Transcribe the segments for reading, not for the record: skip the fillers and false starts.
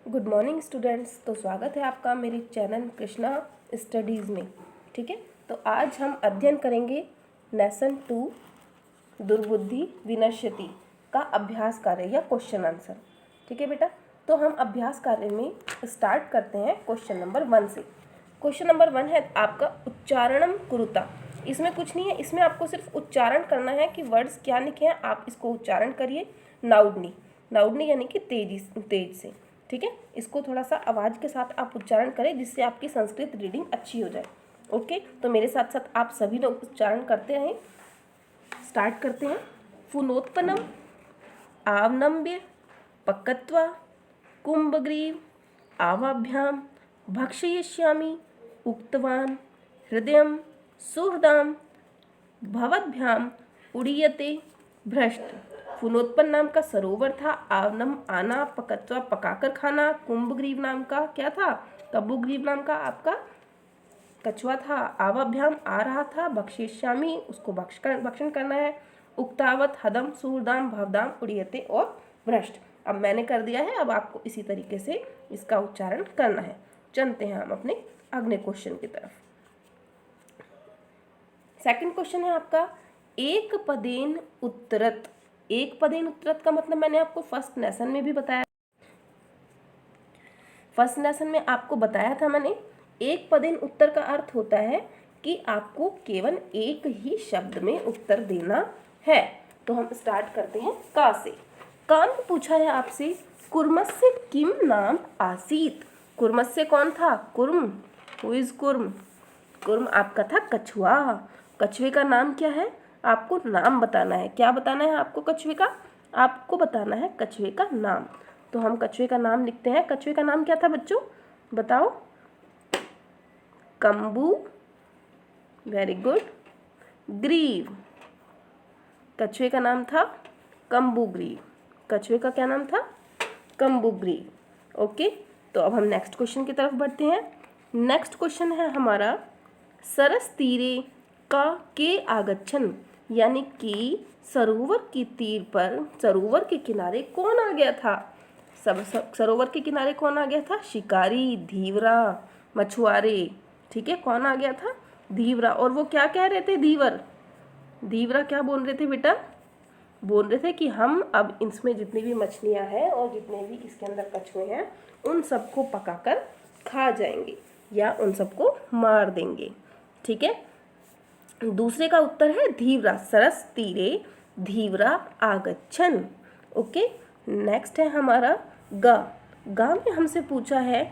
Good morning students. तो स्वागत है आपका मेरे चैनल कृष्णा स्टडीज़ में। ठीक है, तो आज हम अध्ययन करेंगे लेसन 2 दुर्बुद्धि विनश्यति का अभ्यास कार्य या क्वेश्चन आंसर। ठीक है बेटा, तो हम अभ्यास कार्य में स्टार्ट करते हैं क्वेश्चन नंबर 1 से। क्वेश्चन नंबर 1 है आपका उच्चारणम कुरुता। इसमें कुछ नहीं है, इसमें आपको सिर्फ उच्चारण करना है कि वर्ड्स क्या लिखे हैं, आप इसको उच्चारण करिए नाउडली। नाउडली यानी कि तेज से। ठीक है, इसको थोड़ा सा आवाज़ के साथ आप उच्चारण करें जिससे आपकी संस्कृत रीडिंग अच्छी हो जाए। ओके, तो मेरे साथ साथ आप सभी लोग उच्चारण करते रहें। स्टार्ट करते हैं। फुनोत्पन्नम, आवनम्य, पक्कत्वा, कुंभग्रीव, आवाभ्याम, भक्षयिष्यामि, उक्तवान, हृदयम, सुहृदाम, भवद्भ्याम, उड़ीयते, भ्रष्ट। फुनोत्पन्न नाम का सरोवर था, आवनम आना, पकत्वा पकाकर खाना, कुंभग्रीव नाम का क्या था, कबुग्रीव नाम का आपका कछुआ था, आवाभ्याम आ रहा था, भक्षिष्यामि उसको भक्षण करना है, उक्तावत हदम, सूरदाम, भवदाम, उड़ीयते और भ्रष्ट। अब मैंने कर दिया है, अब आपको इसी तरीके से इसका उच्चारण करना है। चलते हैं हम अपने अगले क्वेश्चन की तरफ। सेकंड क्वेश्चन है आपका एक पदेन उत्तरत। एक पदेन उत्तरत का मतलब मैंने आपको फर्स्ट लेसन में भी बताया। फर्स्ट लेसन में आपको बताया था मैंने, एक पदेन उत्तर का अर्थ होता है कि आपको केवल एक ही शब्द में उत्तर देना है। तो हम स्टार्ट करते हैं का से। का में पूछा है आपसे कुर्मस्य किम नाम आसीत। कुर्मस्य कौन था, कुर्म। हु इज कुर्म? कुर्म आपका था कछुआ। कछुए का नाम क्या है, आपको नाम बताना है। क्या बताना है आपको कछुए का? आपको बताना है कछुए का नाम। तो हम कछुए का नाम लिखते हैं। कछुए का नाम क्या था बच्चों, बताओ? कंबू, वेरी गुड। ग्रीव, कछुए का नाम था कंबूग्रीव। कछुए का क्या नाम था, कंबूग्रीव। ओके, तो अब हम नेक्स्ट क्वेश्चन की तरफ बढ़ते हैं। नेक्स्ट क्वेश्चन है हमारा सरस तीरे का के आगच्छन, यानी कि सरोवर की तीर पर, सरोवर के किनारे कौन आ गया था? सरोवर के किनारे कौन आ गया था? शिकारी, धीवरा, मछुआरे। ठीक है, कौन आ गया था? धीवरा। और वो क्या कह रहे थे धीवरा क्या बोल रहे थे बेटा? बोल रहे थे कि हम अब इसमें जितनी भी मछलियां हैं और जितने भी इसके अंदर कछुए हैं उन सबको पकाकर खा जाएंगे या उन सबको मार देंगे। ठीक है, दूसरे का उत्तर है धीवरा। सरस तीरे धीवरा आगच्छन। ओके, नेक्स्ट है हमारा गा। गा में हमसे पूछा है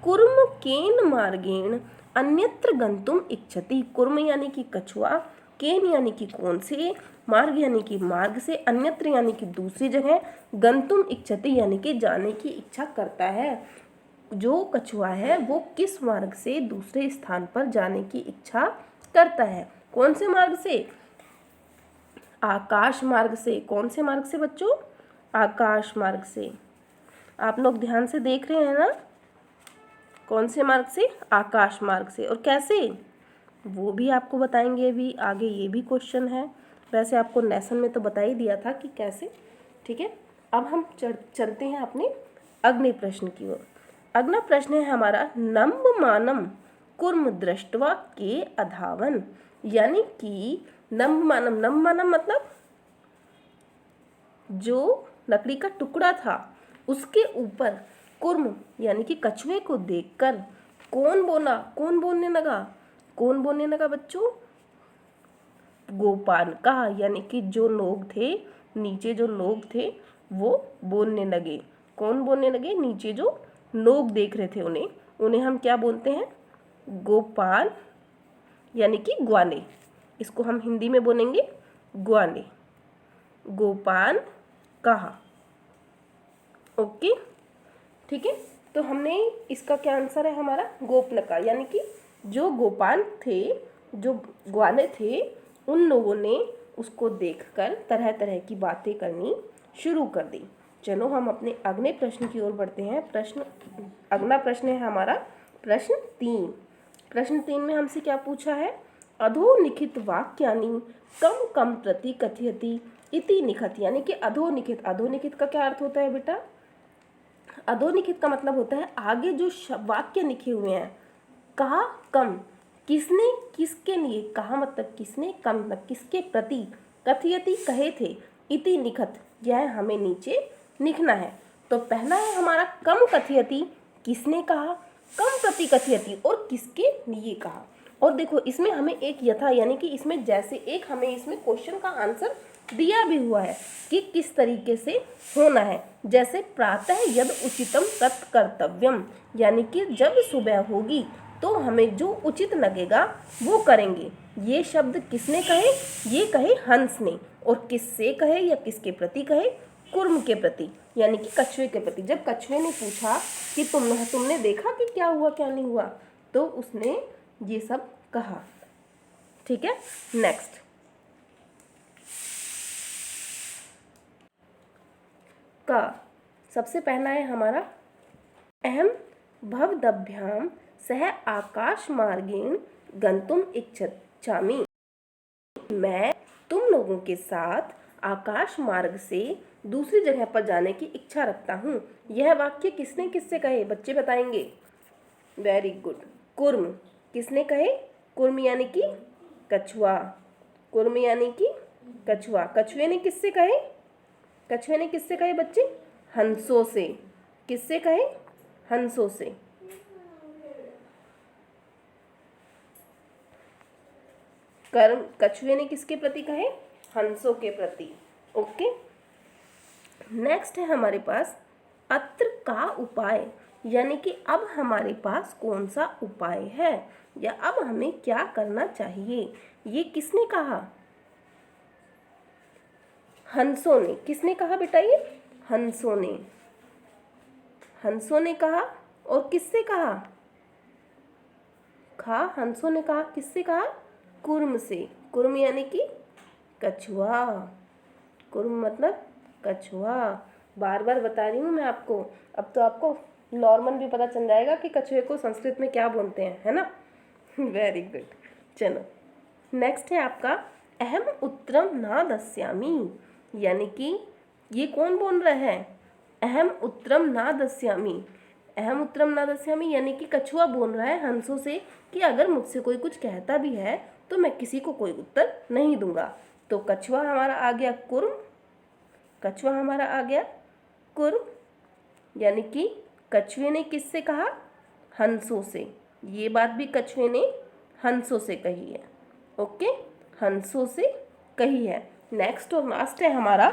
कुर्म केन मार्गेण अन्यत्र गंतुम इच्छति। कुर्म यानी कि कछुआ, केन यानी कि कौन से, मार्ग यानी कि मार्ग से, अन्यत्र यानी कि दूसरी जगह, गंतुम इच्छति यानी कि जाने की इच्छा करता है। जो कछुआ है वो किस मार्ग से दूसरे स्थान पर जाने की इच्छा करता है? कौन से मार्ग से? आकाश मार्ग से। कौन से मार्ग से बच्चों? आकाश मार्ग से। आप लोग ध्यान से देख रहे हैं ना, कौन से मार्ग से? आकाश मार्ग से। और कैसे, वो भी आपको बताएंगे अभी आगे। ये भी क्वेश्चन है, वैसे आपको लेसन में तो बता ही दिया था कि कैसे। ठीक है, अब हम चलते हैं अपने अगले प्रश्न की ओर। अगला प्रश्न है हमारा नम्ब मानम कुर्म दृष्टवा के अधावन, यानी कि नम्ब मानम मतलब जो लकड़ी का टुकड़ा था उसके ऊपर कुर्म यानी कि कछुए को देखकर कौन बोलने लगा बच्चों? गोपाल का, यानी कि जो लोग थे नीचे, जो लोग थे वो बोलने लगे। कौन बोलने लगे? नीचे जो लोग देख रहे थे उन्हें हम क्या बोलते हैं? गोपाल यानी कि ग्वाले। इसको हम हिंदी में बोलेंगे ग्वाले। गोपाल कहा। ओके, ठीक है, तो हमने इसका क्या आंसर है हमारा? गोपलका, यानी कि जो गोपाल थे, जो ग्वाले थे, उन लोगों ने उसको देखकर तरह तरह की बातें करनी शुरू कर दी। चलो हम अपने अगले प्रश्न की ओर बढ़ते हैं। अगला प्रश्न है हमारा प्रश्न 3। प्रश्न 3 में हमसे क्या पूछा है? अधोलिखित वाक्यानि कम कम प्रति कथयति इति निखत, यानी कि अधोलिखित। अधोलिखित का क्या अर्थ होता है बेटा? अधोनिखित का मतलब होता है आगे जो वाक्य लिखे हुए हैं। कहा कम, किसने किसके लिए, कहा मतलब किसने, कम मतलब किसके प्रति, कथयति कहे थे, इति निखत यह हमें नीचे लिखना है। तो पहला है हमारा कम कथयति, किसने कहा, कम प्रति कथयति और किसके लिए कहा। और देखो इसमें हमें एक यथा यानी कि इसमें जैसे एक हमें इसमें क्वेश्चन का आंसर दिया भी हुआ है कि किस तरीके से होना है। जैसे प्रातः यद उचितम तत् कर्तव्यम, यानी कि जब सुबह होगी तो हमें जो उचित लगेगा वो करेंगे। ये शब्द किसने कहे, ये कहे हंस ने। और किससे कहे या किसके प्रति कहे, कुर्म के प्रति यानी कि कछुए के प्रति। जब कछुए ने पूछा कि तुमने देखा कि क्या हुआ क्या नहीं हुआ, तो उसने ये सब कहा। ठीक है, नेक्स्ट का सबसे पहला है हमारा अहम भवदभ्याम सह आकाश मार्गेण गंतुम इच्छामि, मैं तुम लोगों के साथ आकाश मार्ग से दूसरी जगह पर जाने की इच्छा रखता हूँ। यह वाक्य किसने किससे कहे, बच्चे बताएंगे। वेरी गुड, कुर्म। किसने कहे, कुर्म यानी कि कछुआ, कुर्म यानी कि कछुआ। कछुए ने किससे कहे, कछुए ने किससे कहे बच्चे, हंसों से। किससे कहे, हंसों से। कर्म कछुए ने किसके प्रति कहे, हंसों के प्रति। ओके, नेक्स्ट है हमारे पास अत्र का उपाय, यानी कि अब हमारे पास कौन सा उपाय है या अब हमें क्या करना चाहिए। ये किसने कहा, हंसों ने। किसने कहा बेटा, ये हंसों ने, हंसों ने कहा। और किससे कहा, हंसों ने कहा। किससे कहा, कुर्म से। कुर्म यानी कि कछुआ, कुर्म मतलब कछुआ। बार बार बता रही हूँ मैं आपको, अब तो आपको नॉर्मल भी पता चल जाएगा कि कछुए को संस्कृत में क्या बोलते हैं, है ना। वेरी गुड, चलो नेक्स्ट है आपका अहम उत्तरम ना दस्यामि, यानी कि ये कौन बोल रहा है, अहम उत्तरम ना दस्यामि। अहम उत्तरम ना दस्यामि यानी कि कछुआ बोल रहा है हंसों से कि अगर मुझसे कोई कुछ कहता भी है तो मैं किसी को कोई उत्तर नहीं दूंगा। तो कछुआ हमारा आ गया कुर्म, कछुआ हमारा आ गया कुर्म, यानी कि कछुए ने किससे कहा, हंसों से। ये बात भी कछुए ने हंसों से कही है। ओके, हंसों से कही है। नेक्स्ट और लास्ट है हमारा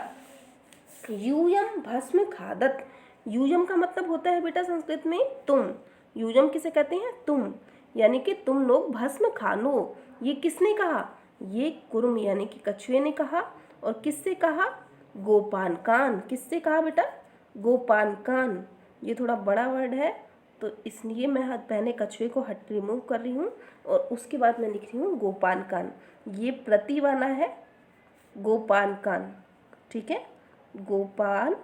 यूयम भस्म खादत। यूयम का मतलब होता है बेटा संस्कृत में तुम। यूयम किसे कहते हैं, तुम, यानी कि तुम लोग भस्म खा लो। ये किसने कहा, ये कुर्म यानी कि कछुए ने कहा। और किससे कहा, गोपानकान। किससे कहा बेटा, गोपानकान। ये थोड़ा बड़ा वर्ड है तो इसलिए मैं पहले कछुए को रिमूव कर रही हूँ और उसके बाद मैं लिख रही हूँ गोपानकान। ये प्रति वाला है गोपानकान, ठीक है, गोपाल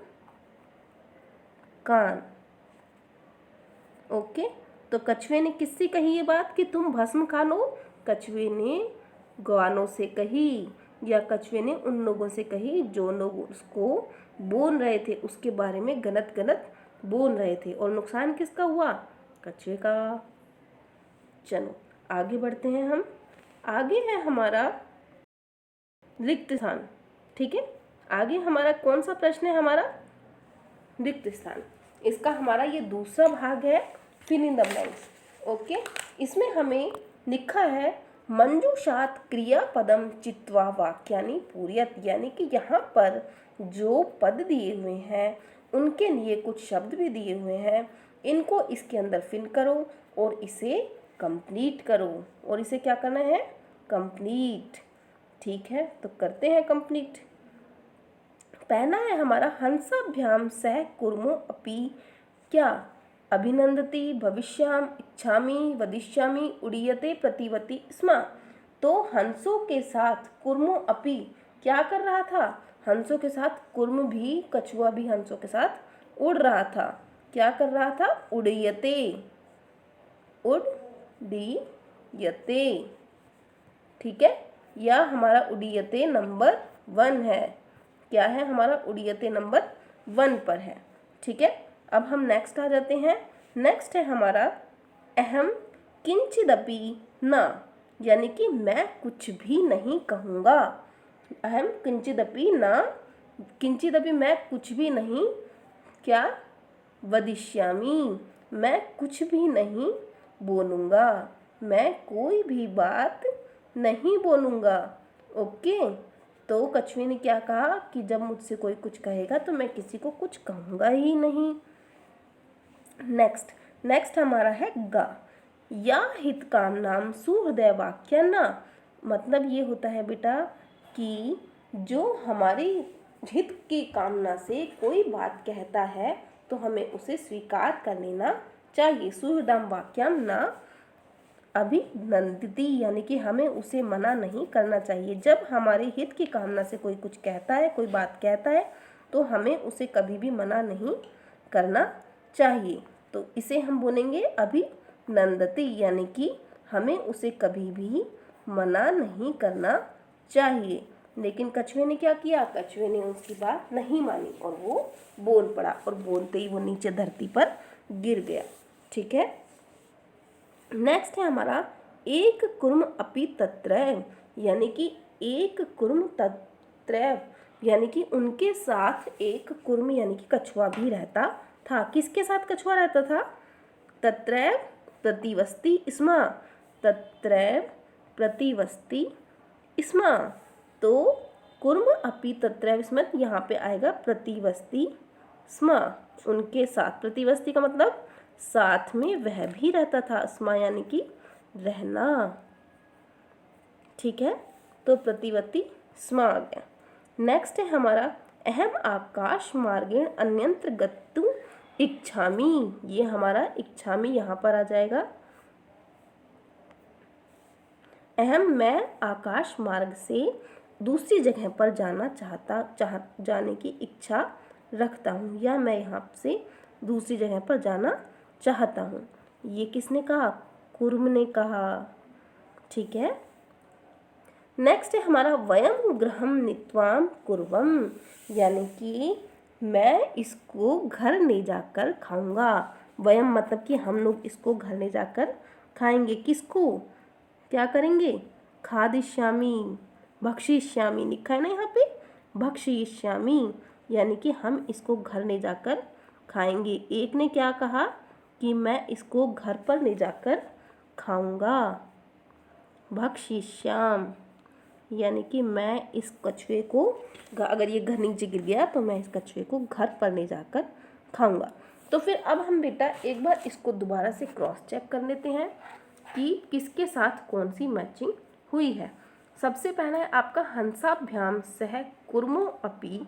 कान। ओके, तो कछुए ने किससे कही ये बात कि तुम भस्म खा लो, कछुए ने ग्वालों से कही या कछुए ने उन लोगों से कही जो लोग उसको बोल रहे थे, उसके बारे में गलत गलत बोल रहे थे। और नुकसान किसका हुआ, कछुए का। चलो आगे बढ़ते हैं हम। आगे है हमारा रिक्त स्थान, ठीक है। आगे हमारा कौन सा प्रश्न है, हमारा रिक्त स्थान। इसका हमारा ये दूसरा भाग है, fill in the blanks. Okay, इसमें हमें लिखा है मंजूषात क्रियापदम चित्वा वाक्यानि पूर्यत, यानी कि यहाँ पर जो पद दिए हुए हैं उनके लिए कुछ शब्द भी दिए हुए हैं, इनको इसके अंदर फिल करो और इसे कंप्लीट करो। और इसे क्या करना है, कंप्लीट। ठीक है, तो करते हैं कंप्लीट। पहला है हमारा हंसाभ्याम सह कुर्मो अपि क्या अभिनंदति भविष्याम इच्छामि वदिष्यामि उड़ीयते प्रतिवति स्म। तो हंसों के साथ कुर्मो अपि क्या कर रहा था, हंसों के साथ कुर्म भी, कछुआ भी हंसों के साथ उड़ रहा था। क्या कर रहा था, उड़ीयते, उड़ीयते, ठीक है। या हमारा उड़ीयते नंबर 1 है। क्या है हमारा, उड़ीयते नंबर 1 पर है, ठीक है। अब हम नेक्स्ट आ जाते हैं। नेक्स्ट है हमारा अहम किंचिदपि न, यानी कि मैं कुछ भी नहीं कहूँगा। अहम किंचिदपि न, किंचिदपि मैं कुछ भी नहीं क्या वदिष्यामि, मैं कुछ भी नहीं बोलूँगा, मैं कोई भी बात नहीं बोलूँगा। ओके, तो कछुए ने क्या कहा कि जब मुझसे कोई कुछ कहेगा तो मैं किसी को कुछ कहूँगा ही नहीं। नेक्स्ट हमारा है गा, या हित कामनाम सुहृदय वाक्य न, मतलब ये होता है बेटा कि जो हमारी हित की कामना से कोई बात कहता है तो हमें उसे स्वीकार कर लेना चाहिए। सुहृदम वाक्यम न अभिनंदिति, यानी कि हमें उसे मना नहीं करना चाहिए। जब हमारे हित की कामना से कोई कुछ कहता है, कोई बात कहता है, तो हमें उसे कभी भी मना नहीं करना चाहिए। तो इसे हम बोलेंगे अभिनंदति, यानी कि हमें उसे कभी भी मना नहीं करना चाहिए। लेकिन कछुए ने क्या किया, कछुए ने उसकी बात नहीं मानी और वो बोल पड़ा, और बोलते ही वो नीचे धरती पर गिर गया। ठीक है, नेक्स्ट है हमारा एक कुर्म अपि तत्रैव, यानी कि एक कुर्म तत्रैव, यानी कि उनके साथ एक कुर्म यानी कि कछुआ भी रहता था। किसके साथ कछुआ रहता था? तत्रैव प्रतिवस्ति स्म, तत्रैव प्रतिवस्ति स्म। तो कुर्म अपि तत्रैव स्म, यहाँ पे आएगा प्रतिवस्ति स्म, उनके साथ। प्रतिवस्ति का मतलब साथ में वह भी रहता था, स्म यानी कि रहना। ठीक है, तो प्रतिवस्ति स्म आ गया। नेक्स्ट है हमारा अहम आकाश मार्गेण अन्यंत्र गत्तुम इच्छामि, ये हमारा इच्छामि यहाँ पर आ जाएगा। अहम मैं आकाश मार्ग से दूसरी जगह पर जाने की इच्छा रखता हूँ, या मैं यहाँ से दूसरी जगह पर जाना चाहता हूँ। ये किसने कहा? कुर्म ने कहा। ठीक है, नेक्स्ट है हमारा वयम गृहम नीत्वाम कुर्वम, यानी कि मैं इसको घर ले जाकर खाऊंगा। वयम मतलब कि हम लोग इसको घर ले जाकर खाएंगे। किसको क्या करेंगे? खादिष्यामि, भक्षिष्यामि लिखा है ना यहाँ पे, भक्षिष्यामि, यानी कि हम इसको घर ले जाकर खाएंगे। एक ने क्या कहा कि मैं इसको घर पर ले जाकर खाऊंगा, भक्षिष्याम, यानी कि मैं इस कछुए को, अगर ये घर नीचे गिर गया तो मैं इस कछुए को घर पर ले जाकर खाऊंगा। तो फिर अब हम बेटा एक बार इसको दोबारा से क्रॉस चेक कर लेते हैं कि किसके साथ कौन सी मैचिंग हुई है। सबसे पहला है आपका हंसाभ्याम सह कुर्मो अपि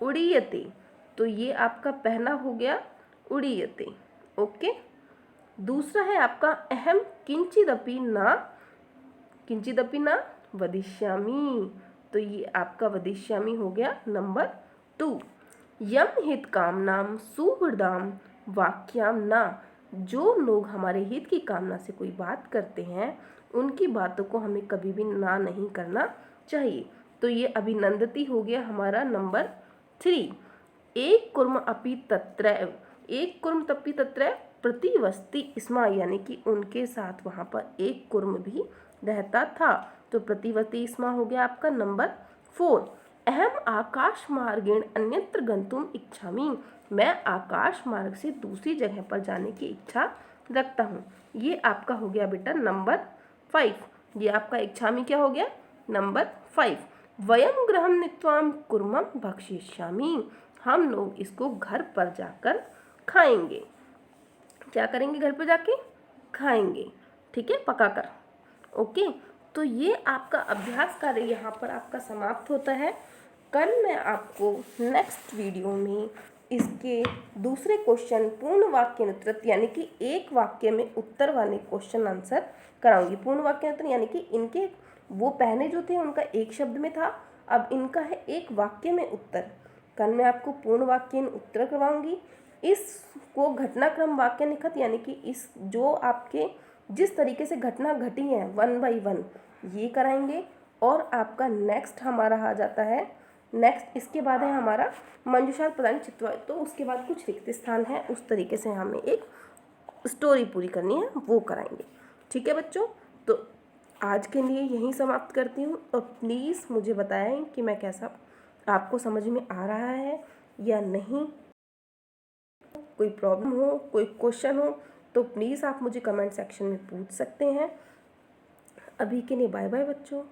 उड़ीयते, तो ये आपका पहला हो गया उड़ीयते। ओके, दूसरा है आपका अहम किंचिदपि न वदिष्यामि, तो ये आपका वदिष्यामि हो गया नंबर 2। यम हित कामनाम सुहृदाम वाक्याम न, जो लोग हमारे हित की कामना से कोई बात करते हैं उनकी बातों को हमें कभी भी ना नहीं करना चाहिए। तो ये अभिनंदती हो गया हमारा नंबर 3। एक कुर्म अपि तत्रैव, एक कुर्म तपि तत्रैव प्रतिवस्ति स्म, यानी कि उनके साथ वहाँ पर एक कुर्म भी रहता था, तो प्रतिवस्ति स्म हो गया आपका नंबर 4। अहम आकाश मार्गेण अन्यत्र गंतुम इच्छामि, मैं आकाश मार्ग से दूसरी जगह पर जाने की इच्छा रखता हूँ, ये आपका हो गया बेटा नंबर 5। ये आपका इच्छामि क्या हो गया? नंबर 5। वयम गृहम नीत्वाम कुर्मम भक्षिष्यामि, हम लोग इसको घर पर जाकर खाएंगे। क्या करेंगे? घर पर जाके खाएंगे। ठीक है, पकाकर। ओके, तो ये आपका अभ्यास कार्य यहाँ पर आपका समाप्त होता है। कल मैं आपको नेक्स्ट वीडियो में इसके दूसरे क्वेश्चन पूर्ण वाक्य उत्तर, यानी कि एक वाक्य में उत्तर वाले क्वेश्चन आंसर कराऊंगी। पूर्ण वाक्य उत्तर यानी कि इनके वो पहले जो थे उनका एक शब्द में था, अब इनका है एक वाक्य में उत्तर। कल मैं आपको पूर्ण वाक्य उत्तर करवाऊंगी। इसको घटनाक्रम वाक्य निखत, यानी कि इस जो आपके जिस तरीके से घटना घटी है 1 बाय 1 ये कराएंगे। और आपका नेक्स्ट हमारा आ जाता है नेक्स्ट इसके बाद है हमारा मंजूषा प्रधान चित्तौड़, तो उसके बाद कुछ रिक्त स्थान है, उस तरीके से हमें एक स्टोरी पूरी करनी है, वो कराएंगे। ठीक है बच्चों, तो आज के लिए यहीं समाप्त करती हूँ, और प्लीज़ मुझे बताएं कि मैं कैसा आपको समझ में आ रहा है या नहीं। कोई प्रॉब्लम हो, कोई क्वेश्चन हो तो प्लीज़ आप मुझे कमेंट सेक्शन में पूछ सकते हैं। अभी के लिए बाय बाय बच्चों।